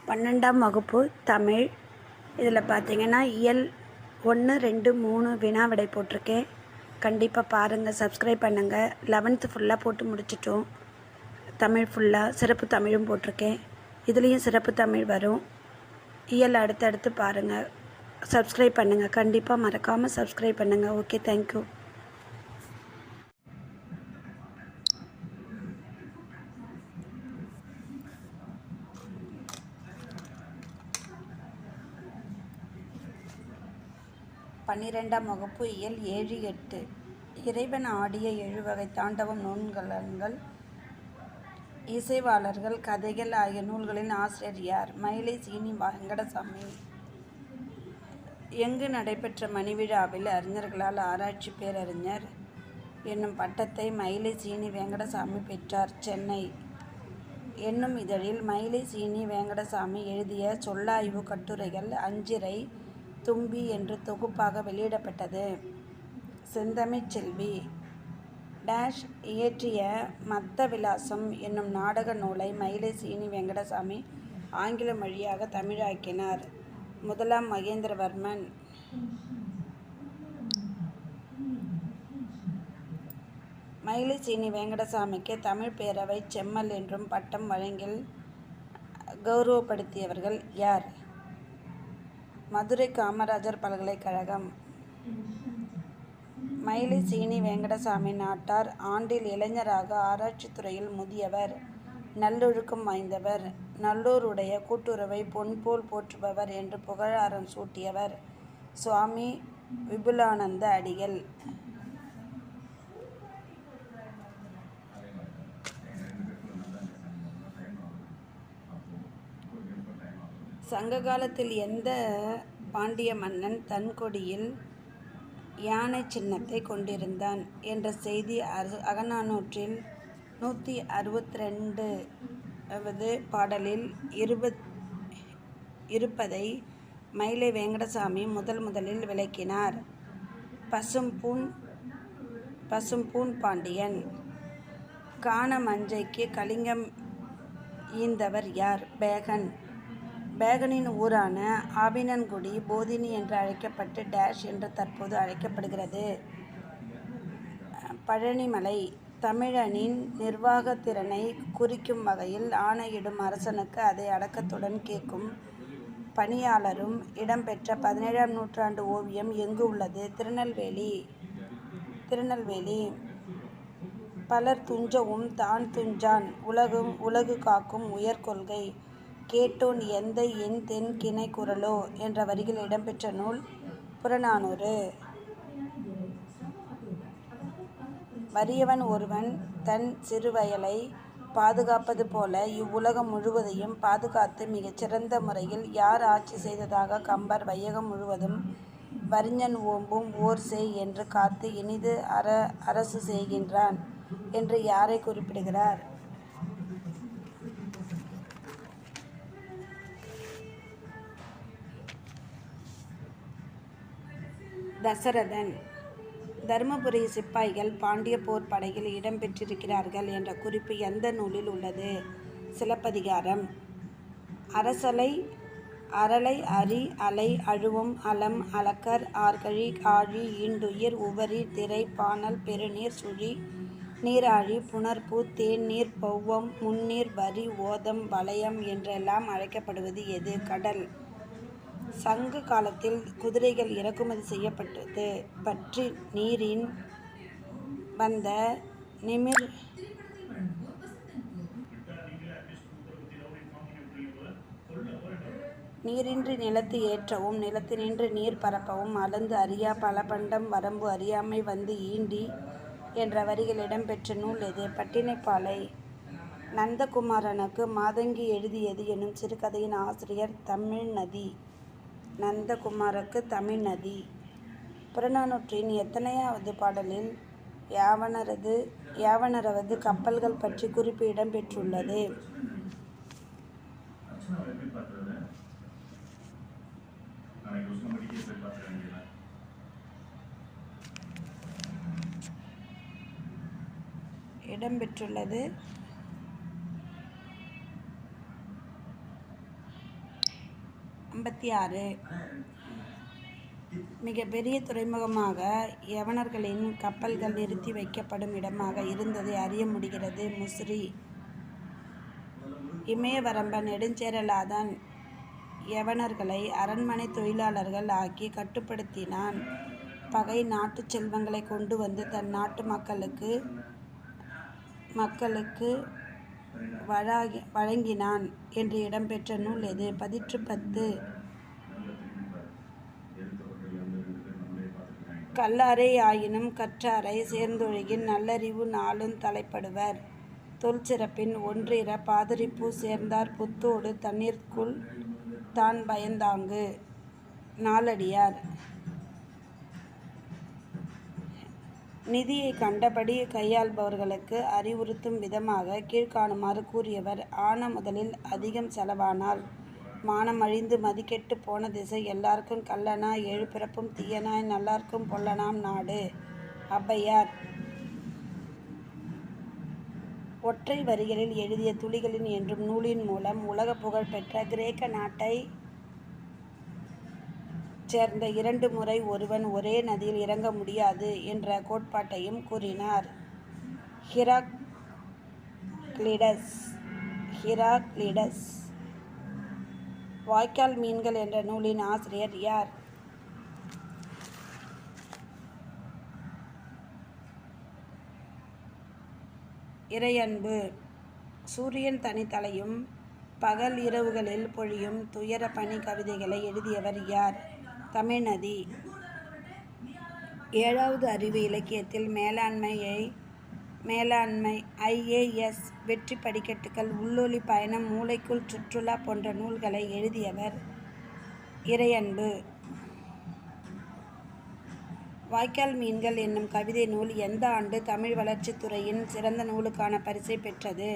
பன்னெண்டாம் வகுப்பு தமிழ். இதில் பார்த்தீங்கன்னா இயல் 1, 2, 3 வினா விடை போட்டிருக்கேன். கண்டிப்பாக பாருங்கள், சப்ஸ்கிரைப் பண்ணுங்கள். 11th ஃபுல்லாக போட்டு முடிச்சிட்டோம். தமிழ் ஃபுல்லாக சிறப்பு தமிழும் போட்டிருக்கேன். இதுலேயும் சிறப்பு தமிழ் வரும். இயல் அடுத்தடுத்து பாருங்கள், சப்ஸ்கிரைப் பண்ணுங்கள். கண்டிப்பாக மறக்காமல் சப்ஸ்கிரைப் பண்ணுங்கள். Okay, thank you. பன்னிரெண்டாம் வகுப்பு இயல் 7, 8. இறைவன் ஆடிய 7 வகை தாண்டவம் நூல்களங்கள், இசைவாளர்கள், கதைகள் ஆகிய நூல்களின் ஆசிரியர் யார்? மயிலை சீனி வெங்கடசாமி. எங்கு நடைபெற்ற மணிவிழாவில் அறிஞர்களால் ஆராய்ச்சி பேரறிஞர் என்னும் பட்டத்தை மயிலை சீனி வெங்கடசாமி பெற்றார்? சென்னை என்னும் இதழில் மயிலை சீனி வெங்கடசாமி எழுதிய சொல்லாய்வு கட்டுரைகள் அஞ்சிறை தும்பி என்று தொகுப்பாக வெளியிடப்பட்டது. செந்தமிழ்ச் செல்வி டேஷ் இயற்றிய மத்த விலாசம் என்னும் நாடக நூலை மயிலை சீனி வெங்கடசாமி ஆங்கிலம் வழியாக தமிழாக்கினார். முதலாம் மகேந்திரவர்மன் மயிலை சீனி வெங்கடசாமிக்கு தமிழ் பேரவை செம்மல் என்றும் பட்டம் வழங்கில் கௌரவப்படுத்தியவர்கள் யார்? மதுரை காமராஜர் பல்கலைக்கழகம். மயிலை சீனி வெங்கடசாமி நாட்டார். ஆண்டில் இளைஞராக, ஆராய்ச்சி துறையில் முதியவர், நல்லொழுக்கம் வாய்ந்தவர், நல்லோருடைய கூட்டுறவை பொன்போல் போற்றுபவர் என்று புகழாரம் சூட்டியவர் சுவாமி விபுலானந்த அடிகள். சங்க காலத்தில் எந்த பாண்டிய மன்னன் தன் கொடியில் யானை சின்னத்தை கொண்டிருந்தான் என்ற செய்தி அகநானூற்றில் 162வது பாடலில் இருப்பதை மயிலை வெங்கடசாமி முதலில் விளக்கினார். பசும்பூன் பாண்டியன். கான மஞ்சைக்கு கலிங்கம் ஈந்தவர் யார்? பேகன். பேகனின் ஊரான ஆவினன்குடி போதினி என்று அழைக்கப்பட்டு டேஷ் என்று தற்போது அழைக்கப்படுகிறது. பழனிமலை. தமிழனின் நிர்வாகத் திறனை குறிக்கும் வகையில் ஆணையிடும் அரசனுக்கு அதை அடக்கத்துடன் கேட்கும் பணியாளரும் இடம்பெற்ற 17ஆம் நூற்றாண்டு ஓவியம் எங்கு உள்ளது? திருநெல்வேலி. பலர் துஞ்சவும் தான் துஞ்சான் உலகு காக்கும் உயர்கொள்கை கேட்டோன் எந்தை என் தென் கிணை குரலோ என்ற வரிகள் இடம்பெற்ற நூல் புறநானூறு. வறியவன் ஒருவன் தன் சிறுவயலை பாதுகாப்பது போல இவ்வுலகம் முழுவதையும் பாதுகாத்து மிகச் சிறந்த முறையில் யார் ஆட்சி செய்ததாக கம்பர் வையகம் முழுவதும் வறிஞன் ஓம்பும் ஓர் செய் என்று காத்து இனிது அரசு செய்கின்றான் என்று யாரை குறிப்பிடுகிறார்? தசரதன். தருமபுரி சிப்பாய்கள் பாண்டிய போர் படையில் இடம்பெற்றிருக்கிறார்கள் என்ற குறிப்பு எந்த நூலில் உள்ளது? சிலப்பதிகாரம். அரலை அரி அலை அழுவும் அலம் அளக்கர் ஆர்கழி ஆழி ஈண்டுயிர் உவரி திரை பானல் பெருநீர் சுழி நீராழி புணர்பூ தேநீர் பௌவம் முன்னீர் வரி ஓதம் வளையம் என்றெல்லாம் அழைக்கப்படுவது எது? கடல். சங்க காலத்தில் குதிரைகள் இறக்குமதி செய்யப்பட்டது பற்றி நீரின் வந்த நீரின்றி நிலத்து ஏற்றவும் நிலத்தினின்று நீர் பரப்பவும் அளந்து அறியா பலபண்டம் வரம்பு அறியாமை வந்து ஈண்டி என்ற வரிகள் இடம்பெற்ற நூல் எது? பட்டினைப்பாலை. நந்தகுமாரனுக்கு மாதங்கி எழுதியது எனும் சிறுகதையின் ஆசிரியர் தமிழ்நதி. நந்தகுமாருக்கு தமிழ்நதி. புறநானூற்றின் எத்தனையாவது பாடலில் யாவனரவது கப்பல்கள் பற்றி குறிப்பு இடம்பெற்றுள்ளது? இடம்பெற்றுள்ளது. மிகப்பெரிய துறைமுகமாக யவனர்களின் கப்பல்கள் நிறுத்தி வைக்கப்படும் இடமாக இருந்ததை அறிய முடிகிறது. முசிறி. இமயவரம்ப நெடுஞ்சேரலாதன் யவனர்களை அரண்மனை தொழிலாளர்கள் ஆக்கி கட்டுப்படுத்தினான். பகை நாட்டு செல்வங்களை கொண்டு வந்து தன் நாட்டு மக்களுக்கு வழங்கினான் என்று இடம்பெற்ற நூல் எது? பதிற்று 10. கல்லாரை ஆயினும் கற்றாரை சேர்ந்தொழுகின் நல்லறிவு நாளும் தலைப்படுவர். தொல்சிறப்பின் ஒன்றிற பாதிரிப்பூ சேர்ந்தார் புத்தோடு தண்ணீர்க்குள் தான் பயந்தாங்கு. நாலடியார். நிதியை கண்டபடி கையாள்பவர்களுக்கு அறிவுறுத்தும் விதமாக கீழ்காணுமாறு கூறியவர். ஆன முதலில் அதிகம் செலவானால் மானம் அழிந்து மதிக்கெட்டு போன திசை எல்லாருக்கும் கள்ளனாய் ஏழு பிறப்பும் தீயனாய் நல்லார்க்கும் பொல்லனாம் நாடு. ஔவையார். ஒற்றை வரிகளில் எழுதிய துளிகளின் என்றும் நூலின் மூலம் உலக புகழ் பெற்ற கிரேக்க நாட்டை சேர்ந்த 2 முறை ஒருவன் ஒரே நதியில் இறங்க முடியாது என்ற கோட்பாட்டையும் கூறினார். ஹிராக்ளிடஸ். வாய்க்கால் மீன்கள் என்ற நூலின் ஆசிரியர் யார்? இறையன்பு. சூரியன் தனித்தலையும் பகல் இரவுகளில் பொழியும் துயர பனி கவிதைகளை எழுதியவர் யார்? தமிழ்நதி. 7வது அறிவு இலக்கியத்தில் மேலாண்மை IAS வெற்றி படிக்கட்டுகள் உள்ளொளி பயணம் மூளைக்குள் சுற்றுலா போன்ற நூல்களை எழுதியவர் இறையன்பு. வாய்க்கால் மீன்கள் என்னும் கவிதை நூல் எந்த ஆண்டு தமிழ் வளர்ச்சித் துறையின் சிறந்த நூலுக்கான பரிசை பெற்றது?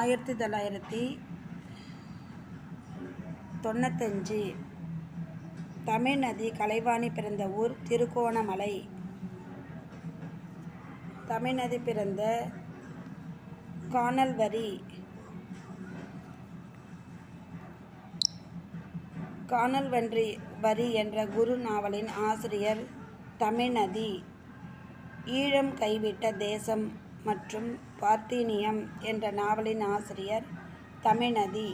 1995. தமிழ்நதி கலைவாணி பிறந்த ஊர் திருகோணமலை. தமிழ்நதி பிறந்த கானல் வரி என்ற குறு நாவலின் ஆசிரியர் தமிழ்நதி. ஈழம் கைவிட்ட தேசம் மற்றும் பார்த்தீனியம் என்ற நாவலின் ஆசிரியர் தமிழ்நதி.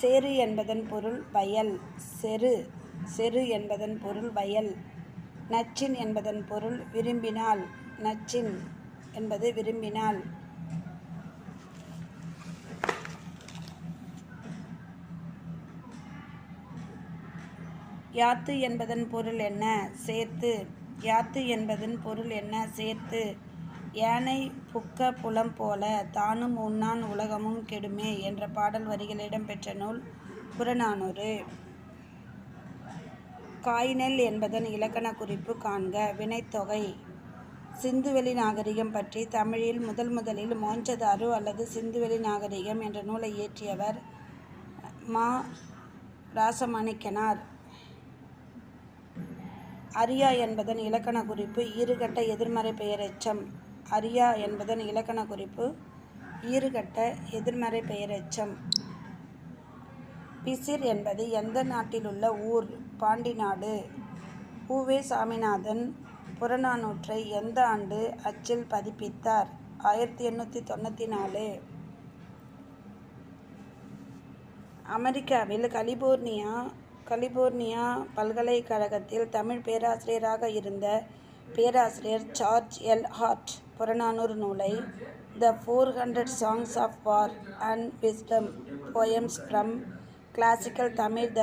சேறு என்பதன் பொருள் வயல். செரு என்பதன் பொருள் வயல். நச்சின் என்பதன் பொருள் விரும்பினால். நச்சின் என்பது விரும்பினால். யாத்து என்பதன் பொருள் என்ன? சேர்த்து. யாத்து என்பதன் பொருள் என்ன? சேர்த்து. யானை புக்க புலம் போல தானும் உண்ணான் உலகமும் கெடுமே என்ற பாடல் வரிகள் இடம்பெற்ற நூல் புறநானூறு. காய்நெல் என்பதன் இலக்கண குறிப்பு காண்க. வினைத்தொகை. சிந்துவெளி நாகரிகம் பற்றி தமிழில் முதலில் மோஞ்சதாரு அல்லது சிந்துவெளி நாகரிகம் என்ற நூலை இயற்றியவர் மா. ராசமாணிக்கனார். அரியா என்பதன் இலக்கண குறிப்பு ஈறுகட்ட எதிர்மறை பெயரெச்சம். அரியா என்பதன் இலக்கண குறிப்பு ஈறுகட்ட எதிர்மறை பெயரெச்சம். பிசிர் என்பது எந்த நாட்டிலுள்ள ஊர்? பாண்டி நாடு. உ.வே. சாமிநாதன் புறநானூற்றை எந்த ஆண்டு அச்சில் பதிப்பித்தார்? 1894. அமெரிக்காவில் கலிபோர்னியா பல்கலைக்கழகத்தில் தமிழ் பேராசிரியராக இருந்த பேராசிரியர் ஜார்ஜ் எல். ஹார்ட் புறநானூறு நூலை த 400 Songs of War and Wisdom Poems from Classical Tamil த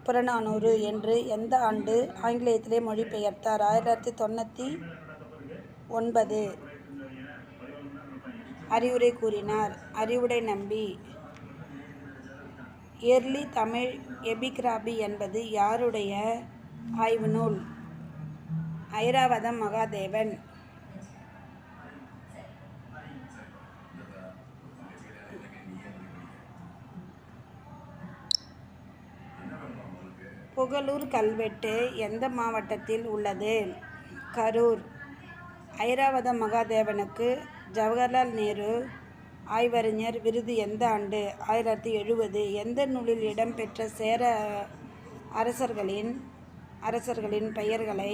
புறநானூறு என்று எந்த ஆண்டு ஆங்கிலத்திலே மொழிபெயர்த்தார்? 1999. அறிவுரை கூறினார். அறிவுடை நம்பி. எர்லி தமிழ் எபிகிராபி என்பது யாருடைய ஆய்வு நூல்? ஐராவதம் மகாதேவன். புகழூர் கல்வெட்டு எந்த மாவட்டத்தில் உள்ளது? கரூர். ஐராவதம் மகாதேவனுக்கு ஜவஹர்லால் நேரு ஆய்வறிஞர் விருது எந்த ஆண்டு? 1970. எந்த நூலில் இடம்பெற்ற சேர அரசர்களின் பெயர்களை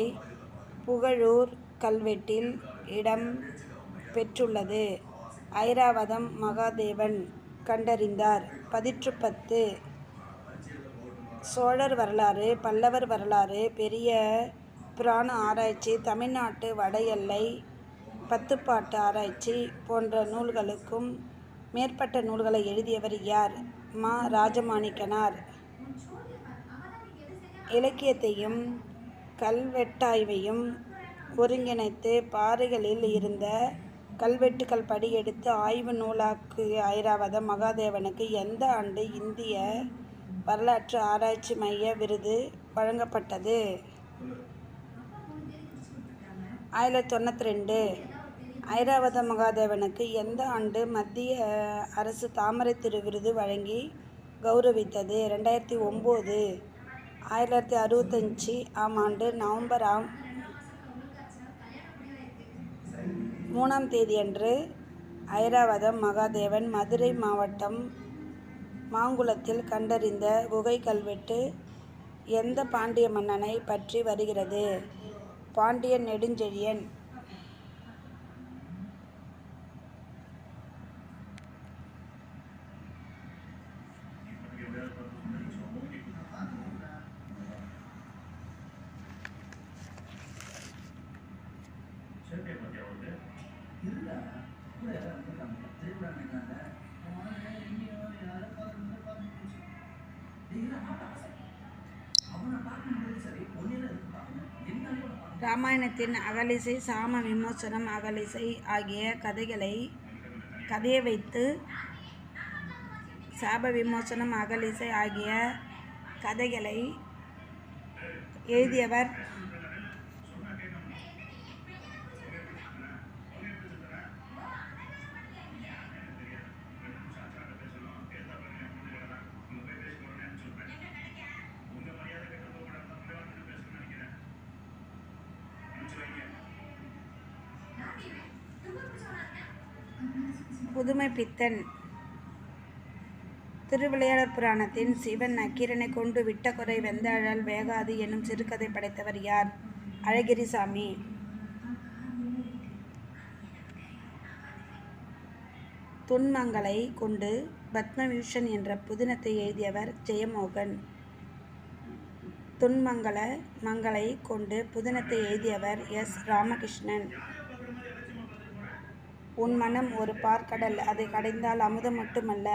புகழூர் கல்வெட்டில் இடம் பெற்றுள்ளது? ஐராவதம் மகாதேவன் கண்டறிந்தார். 10. சோழர் வரலாறு, பல்லவர் வரலாறு, பெரிய புராண ஆராய்ச்சி, தமிழ்நாட்டு வட எல்லை, 10 பாட்டு ஆராய்ச்சி போன்ற நூல்களுக்கும் மேற்பட்ட நூல்களை எழுதியவர் யார்? மா. ராஜமாணிக்கனார். இலக்கியத்தையும் கல்வெட்டாய்வையும் ஒருங்கிணைத்து பாறைகளில் இருந்த கல்வெட்டுக்கள் படி எடுத்து ஆய்வு நூலாக்கிய ஐராவதம் மகாதேவனுக்கு எந்த ஆண்டு இந்திய வரலாற்று ஆராய்ச்சி மைய விருது வழங்கப்பட்டது? 1992. ஐராவதம் மகாதேவனுக்கு எந்த ஆண்டு மத்திய அரசு தாமரை திரு விருது வழங்கி கௌரவித்தது? 2009. 1965 ஆம் ஆண்டு நவம்பர் 3ஆம் தேதியன்று ஐராவதம் மகாதேவன் மதுரை மாவட்டம் மாங்குளத்தில் கண்டறிந்த குகை கல்வெட்டு எந்த பாண்டிய மன்னனை பற்றி வருகிறது? பாண்டியன் நெடுஞ்செழியன். இராமாயணத்தின் அகலிசை, சாம விமோசனம், அகலிசை ஆகிய கதையை வைத்து சாப விமோசனம், அகலிசை ஆகிய கதைகளை எழுதியவர் புதுமைப்பித்தன். திருவிளையாடற் புராணத்தின் சிவன் நக்கீரனை கொண்டு விட்ட குறை வெந்தழல் வேகாது என்னும் சிறுகதை படைத்தவர் யார்? அழகிரிசாமி. துன்மங்களை கொண்டு பத்மவியூஷன் என்ற புதினத்தை எழுதியவர் ஜெயமோகன். மங்களை கொண்டு புதினத்தை எழுதியவர் எஸ். ராமகிருஷ்ணன். உன் மனம் ஒரு பார்க்கடல், அதை கடைந்தால் அமுதம் மட்டுமல்ல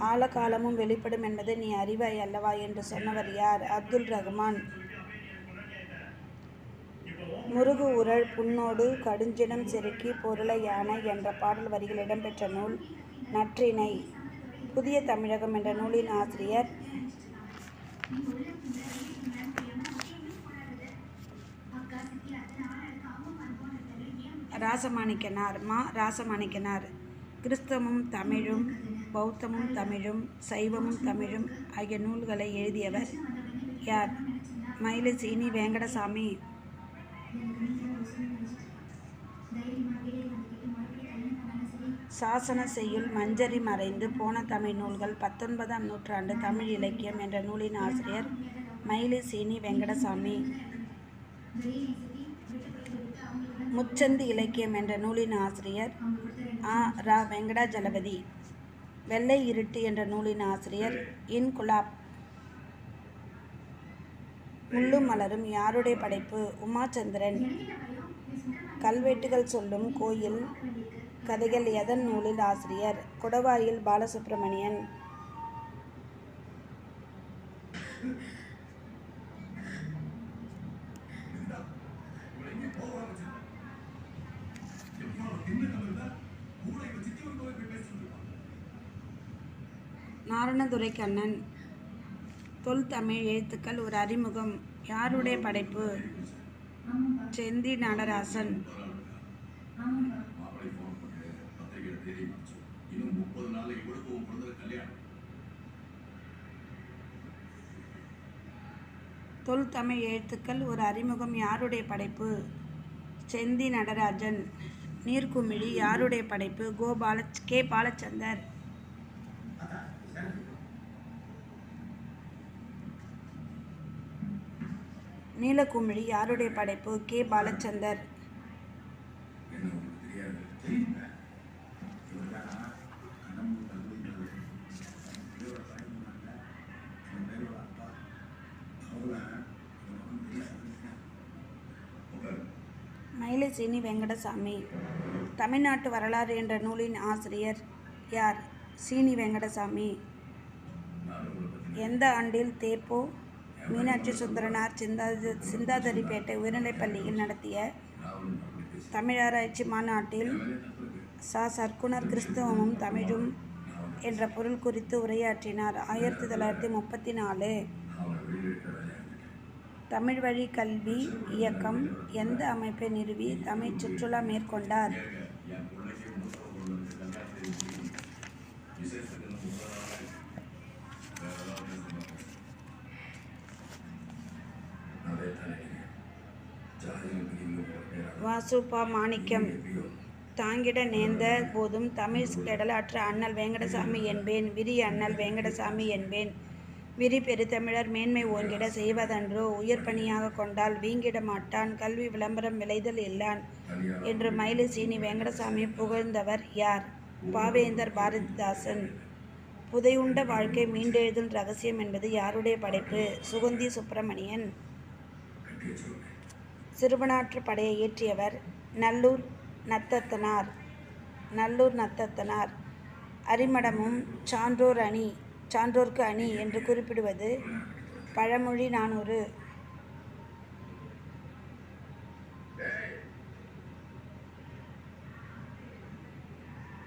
ஆழகாலமும் வெளிப்படும் என்பதை நீ அறிவாய் அல்லவா என்று சொன்னவர் யார்? அப்துல் ரஹ்மான். முருகு உரள் புண்ணோடு கடுஞ்சினம் செருக்கி பொருளை யானை என்ற பாடல் வரிகள் இடம்பெற்ற நூல் நற்றிணை. புதிய தமிழகம் என்ற நூலின் ஆசிரியர் ராசமாணிக்கனார். மா. ராசமாணிக்கனார். கிறிஸ்தவமும் தமிழும், பௌத்தமும் தமிழும், சைவமும் தமிழும் ஆகிய நூல்களை எழுதியவர் யார்? மயிலசீனி வெங்கடசாமி. சாசன செய்யுள் மஞ்சரி மறைந்து போன தமிழ் நூல்கள் 19ஆம் நூற்றாண்டு தமிழ் இலக்கியம் என்ற நூலின் ஆசிரியர் மயிலசீனி வெங்கடசாமி. முச்சந்தி இலக்கியம் என்ற நூலின் ஆசிரியர் ஆ. ரா. வெங்கடாஜலபதி. வெள்ளை இருட்டு என்ற நூலின் ஆசிரியர் இன்குலாப். முள்ளும் மலரும் யாருடைய படைப்பு? உமாச்சந்திரன். கல்வெட்டுகள் சொல்லும் கோயில் கதைகள் எதன் நூலில் ஆசிரியர்? குடவாயில் பாலசுப்பிரமணியன். நாரணதுரை கண்ணன். தொல்தமிழ் எழுத்துக்கள் ஒரு அறிமுகம் யாருடைய படைப்பு? செந்தி நடராசன். தொல்தமிழ் எழுத்துக்கள் ஒரு அறிமுகம் யாருடைய படைப்பு? செந்தி நடராஜன். நீர்க்குமிழி யாருடைய படைப்பு? கே. பாலச்சந்தர். நீலக்குமிழி யாருடைய படைப்பு? கே. பாலச்சந்தர். மயிலை சீனி வெங்கடசாமி. தமிழ்நாட்டு வரலாறு என்ற நூலின் ஆசிரியர் யார்? சீனி வெங்கடசாமி. எந்த ஆண்டில் தேப்போ மீனாட்சி சுந்தரனார் சிந்தாதிரிப்பேட்டை உயர்நிலைப்பள்ளியில் நடத்திய தமிழாராய்ச்சி மாநாட்டில் சர்க்குணர் கிறிஸ்தவமும் தமிழும் என்ற பொருள் குறித்து உரையாற்றினார்? 1934. தமிழ் வழி கல்வி இயக்கம் எந்த அமைப்பை நிறுவி தமிழ் சுற்றுலா மேற்கொண்டார்? வாசுபா மாணிக்கம். தாங்கிட நேர்ந்த போதும் தமிழ் கெடலாற்ற அண்ணல் வேங்கடசாமி என்பேன், விரி அண்ணல் வேங்கடசாமி என்பேன். விரி பெருதமிழர் மேன்மை ஓங்கிட செய்வதன்றோ, உயர் பணியாக கொண்டால் வீங்கிட மாட்டான், கல்வி விளம்பரம் விளைதல் இல்லான் என்று மயிலை சீனி வெங்கடசாமி புகழ்ந்தவர் யார்? பாவேந்தர் பாரதிதாசன். புதையுண்ட வாழ்க்கை மீண்டெழுதல் ரகசியம் என்பது யாருடைய படைப்பு? சுகந்தி சுப்பிரமணியன். சிறுவனாற்று படையை இயற்றியவர் நல்லூர் நத்தத்தனார். அரிமடமும் சான்றோர்க்கு அணி என்று குறிப்பிடுவது பழமொழி 400.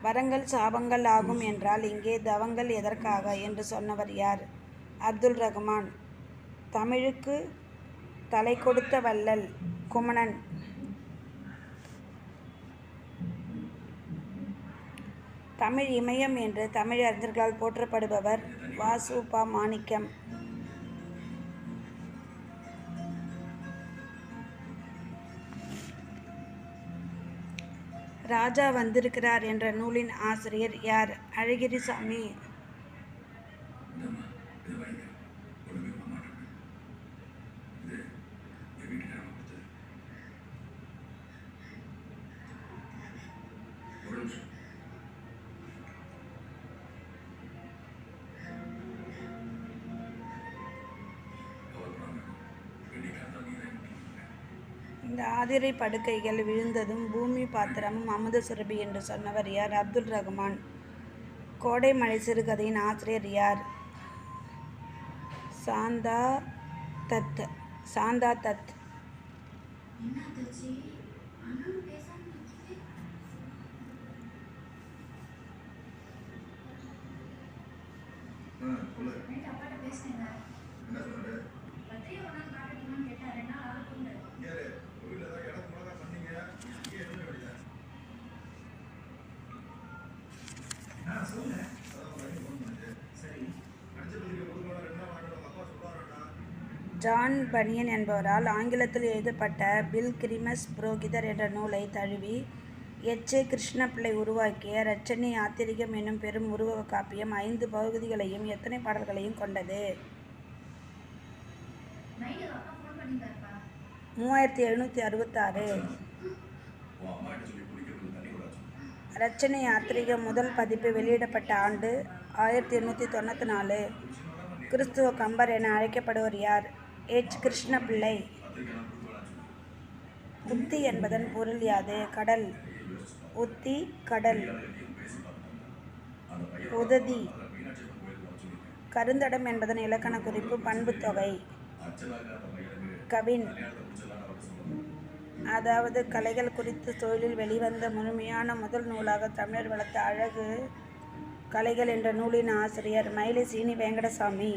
வரங்கள் சாபங்கள் ஆகும் என்றால் இங்கே தவங்கள் எதற்காக என்று சொன்னவர் யார்? அப்துல் ரகுமான். தமிழுக்கு தலை கொடுத்த வள்ளல் குமணன். தமிழ் இமயம் என்று தமிழறிஞர்களால் போற்றப்படுபவர் வாசுபா மாணிக்கம். ராஜா வந்திருக்கிறார் என்ற நூலின் ஆசிரியர் யார்? அழகிரிசாமி. இந்த ஆதிரை படுக்கைகள் விழுந்ததும் பூமி பாத்திரமும் அமுத சுரபி என்று சொன்னவர் யார்? அப்துல் ரகுமான். கோடை மழை சிறுகதையின் ஆசிரியர் யார்? சாந்தா தத். ஜான் பனியன் என்பவரால் ஆங்கிலத்தில் எழுதப்பட்ட பில் கிரிமஸ் புரோகிதர் என்ற நூலை தழுவி எச். ஏ. கிருஷ்ணப்பிள்ளை உருவாக்கிய இரட்சணி யாத்திரிகம் என்னும் பெரும் உருவக காப்பியம் 5 பகுதிகளையும் எத்தனை பாடல்களையும் கொண்டது? 3766. இரட்சணி யாத்திரிகம் முதல் பதிப்பு வெளியிடப்பட்ட ஆண்டு 1894. கிறிஸ்துவ கம்பர் என அழைக்கப்படுவர் யார்? எச். கிருஷ்ணப்பிள்ளை. உத்தி என்பதன் பொருள் யாது? கடல். உத்தி கடல். உததி. கருந்தடம் என்பதன் இலக்கண குறிப்பு பண்புத்தொகை. கவின் அதாவது கலைகள் குறித்து தொழிலில் வெளிவந்த முழுமையான முதல் நூலாக தமிழர் வளர்த்த அழகு கலைகள் என்ற நூலின் ஆசிரியர் மயிலை சீனி வெங்கடசாமி.